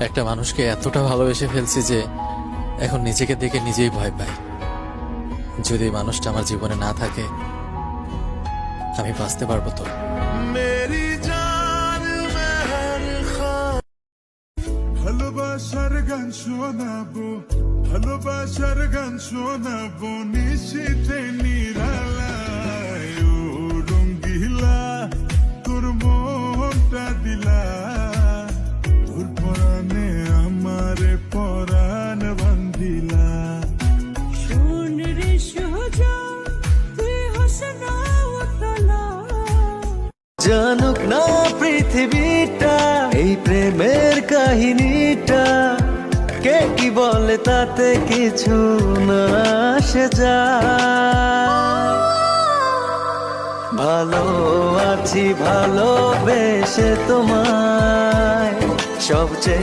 একটা মানুষকে এতটা ভালোবেসে ফেলছি যে এখন নিজেকে দেখে নিজেই ভয় পাই। যদি মানুষটা আমার জীবনে না থাকে আমি বাঁচতে পারবো তো? ভালোবাসার গান শোনাবো, ভালোবাসার গান শোনাবো নিশীথে নিরালায়। ও রঙ্গিলা তোর মনটা দিলা, তোর পরাণে আমারে পরাণ বান্ধিলা। শোন রে সোজা তুই হাসনা ওতলা, জানুক না পৃথিবীটা এই প্রেমের কাহিনীটা, কে কি বলে তাতে কিছু না আসে যায়। ভালো আছি ভালোবেসে তোমায় সবচেয়ে